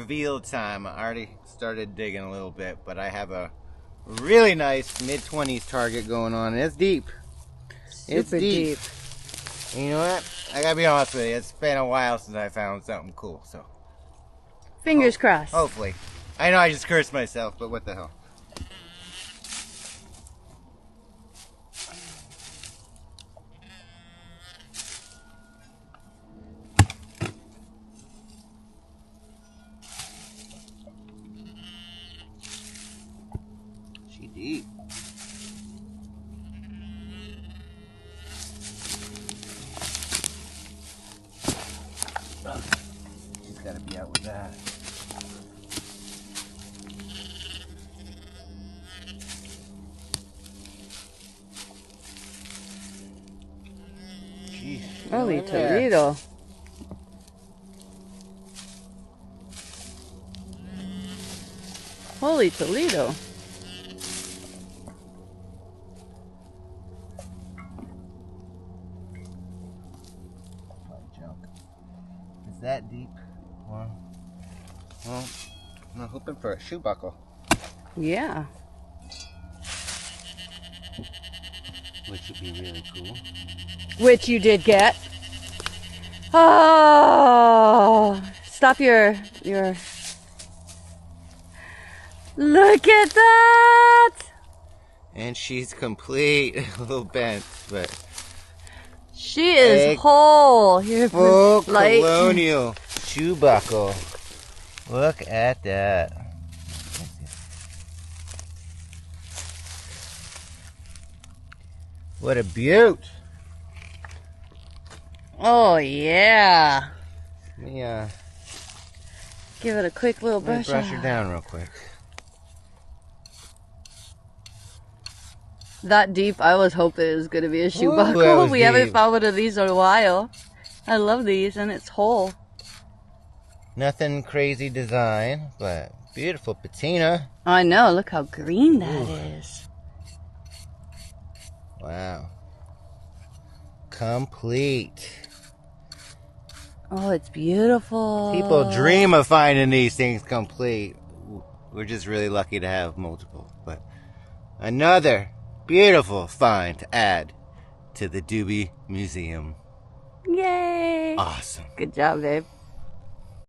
reveal time. I already started digging a little bit, but I have a really nice mid-20s target going on. It's deep. It's deep. And you know what? I gotta be honest with you. It's been a while since I found something cool, so. Fingers crossed. Hopefully. I know I just cursed myself, but what the hell. She deep. She's gotta be out with that. Jeez, Holy Toledo. Holy Toledo. Is that deep? Well, I'm hoping for a shoe buckle. Yeah. Which would be really cool. Which you did get. Oh, stop your. Look at that! And she's complete. A little bent, but she is whole. Here, full Colonial Shoe Buckle. Look at that. What a beaut. Oh yeah. Let me give it a quick little brush. Brush her down real quick. That deep, I was hoping it was going to be a shoe buckle. We haven't found one of these in a while. I love these, and it's whole. Nothing crazy design, but beautiful patina. I know, look how green that is. Wow. Complete. Oh, it's beautiful. People dream of finding these things complete. We're just really lucky to have multiple. But another beautiful find to add to the Doobie Museum. Yay! Awesome. Good job, babe.